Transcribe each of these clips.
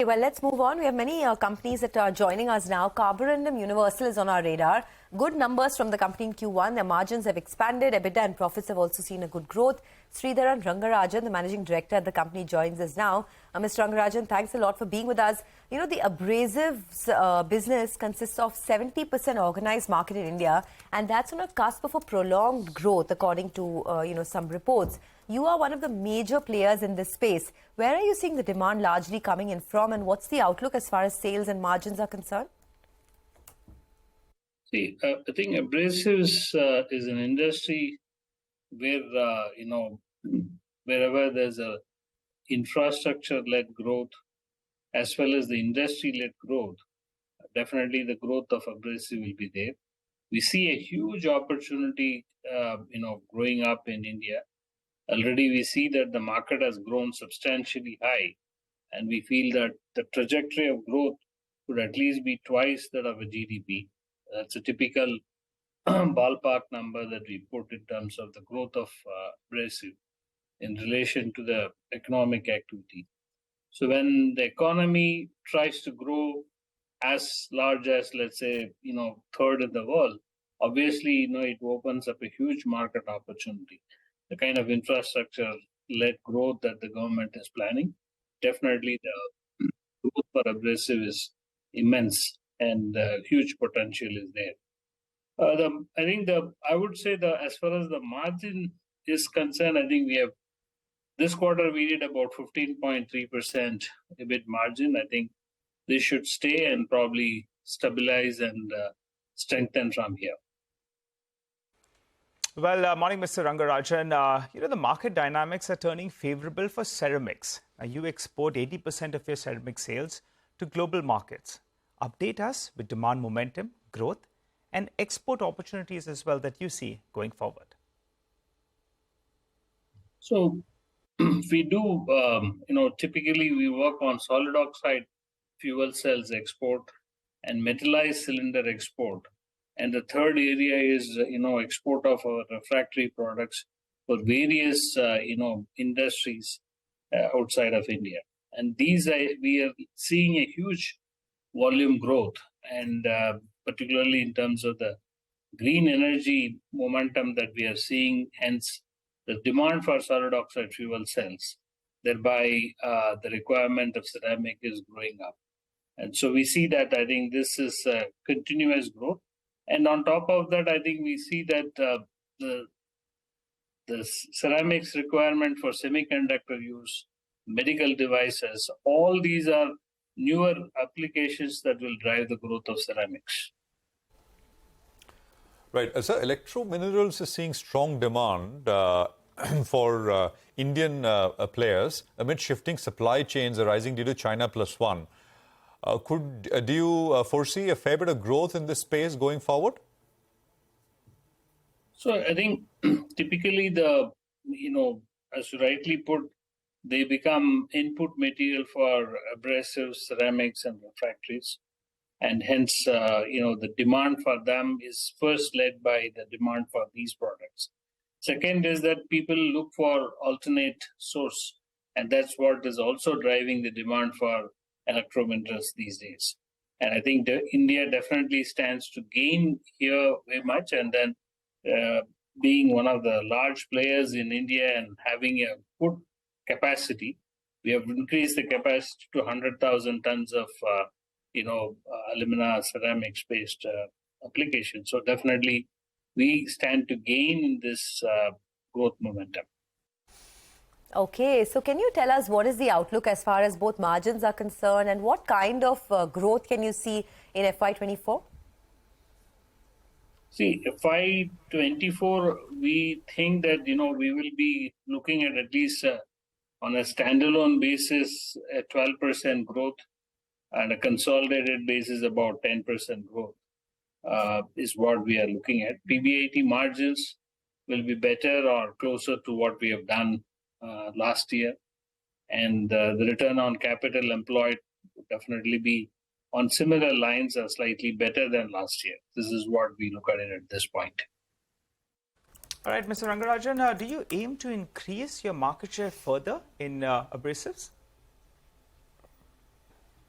Okay, well, let's move on. We have many companies that are joining us now. Carborundum Universal is on our radar. Good numbers from the company in Q1. Their margins have expanded. EBITDA and profits have also seen a good growth. Sridharan Rangarajan, the managing director at the company, joins us now. Mr. Rangarajan, thanks a lot for being with us. You know, the abrasives business consists of 70% organized market in India, and that's on a cusp of a prolonged growth, according to some reports. You are one of the major players in this space. Where are you seeing the demand largely coming in from, and what's the outlook as far as sales and margins are concerned? See, I think abrasives is an industry where, wherever there's a infrastructure-led growth as well as the industry-led growth, definitely the growth of abrasive will be there. We see a huge opportunity, growing up in India. Already we see that the market has grown substantially high, and we feel that the trajectory of growth would at least be twice that of a GDP. That's a typical ballpark number that we put in terms of the growth of abrasive in relation to the economic activity. So when the economy tries to grow as large as, let's say, third in the world, obviously, it opens up a huge market opportunity. The kind of infrastructure-led growth that the government is planning, definitely the growth for abrasive is immense, and huge potential is there. I would say as far as the margin is concerned, I think we have this quarter we did about 15.3% EBIT margin. I think this should stay and probably stabilize and strengthen from here. Well, morning, Mr. Rangarajan. The market dynamics are turning favorable for ceramics. You export 80% of your ceramic sales to global markets. Update us with demand momentum, growth, and export opportunities as well that you see going forward. So we do, typically we work on solid oxide fuel cells export and metallized cylinder export. And the third area is, export of our refractory products for various, industries outside of India. And we are seeing a huge volume growth, and particularly in terms of the green energy momentum that we are seeing, hence the demand for solid oxide fuel cells, thereby the requirement of ceramic is growing up. And so we see that I think this is continuous growth. And on top of that, I think we see that the ceramics requirement for semiconductor use, medical devices, all these are newer applications that will drive the growth of ceramics. Right. So Electro Minerals is seeing strong demand for Indian players amid shifting supply chains arising due to China Plus One. Do you foresee a fair bit of growth in this space going forward? So I think typically as you rightly put, they become input material for abrasives, ceramics, and refractories. And hence, the demand for them is first led by the demand for these products. Second is that people look for alternate source, and that's what is also driving the demand for electro minerals these days. And I think India definitely stands to gain here very much, and then being one of the large players in India and having a good capacity, we have increased the capacity to 100,000 tons of alumina ceramics based application. So definitely we stand to gain in this growth momentum. Okay, so can you tell us what is the outlook as far as both margins are concerned, and what kind of growth can you see in FY24? See, FY24, we think that, we will be looking at least on a standalone basis, a 12% growth, and a consolidated basis about 10% growth is what we are looking at. PBIT margins will be better or closer to what we have done last year, and the return on capital employed will definitely be on similar lines or slightly better than last year. This is what we look at it at this point. All right, Mr. Rangarajan, do you aim to increase your market share further in abrasives?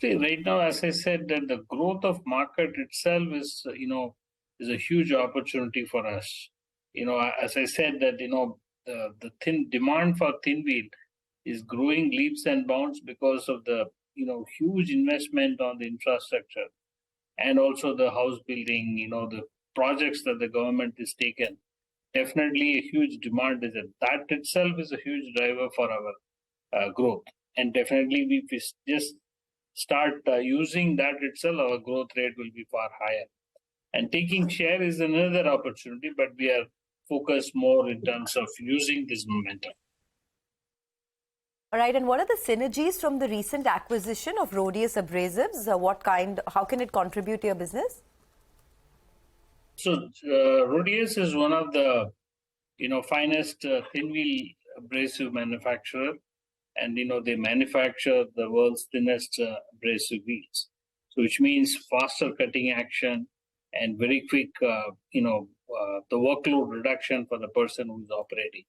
See, right now, as I said, that the growth of market itself is, is a huge opportunity for us. As I said that, the thin demand for thin wheel is growing leaps and bounds because of the, huge investment on the infrastructure and also the house building, the projects that the government is taken. Definitely a huge demand is it. That itself is a huge driver for our growth. And definitely if we just start using that itself, our growth rate will be far higher. And taking share is another opportunity, but we are focused more in terms of using this momentum. All right, and what are the synergies from the recent acquisition of Rhodius Abrasives? How can it contribute to your business? So Rhodius is one of the, finest thin wheel abrasive manufacturer, and they manufacture the world's thinnest abrasive wheels. So which means faster cutting action and very quick, the workload reduction for the person who is operating.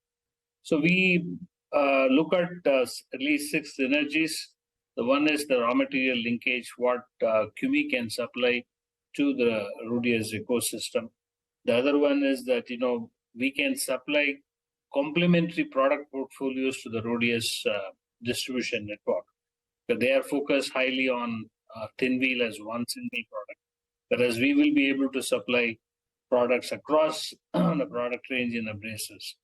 So we look at least 6 synergies. The one is the raw material linkage, what CUMI can supply to the Rhodius ecosystem. The other one is that, we can supply complementary product portfolios to the Rhodius distribution network. But they are focused highly on thin wheel as one single product. Whereas we will be able to supply products across the product range in abrasives.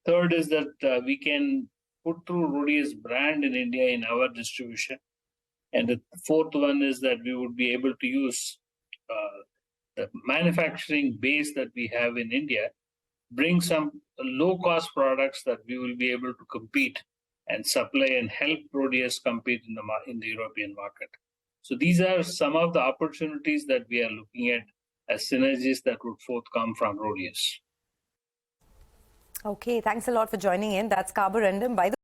Third is that we can put through Rhodius brand in India in our distribution. And the fourth one is that we would be able to use the manufacturing base that we have in India, bring some low-cost products that we will be able to compete and supply and help Rhodius compete in the European market. So these are some of the opportunities that we are looking at as synergies that would forthcome from Rhodius. Okay, thanks a lot for joining in. That's Kaabarandam. By the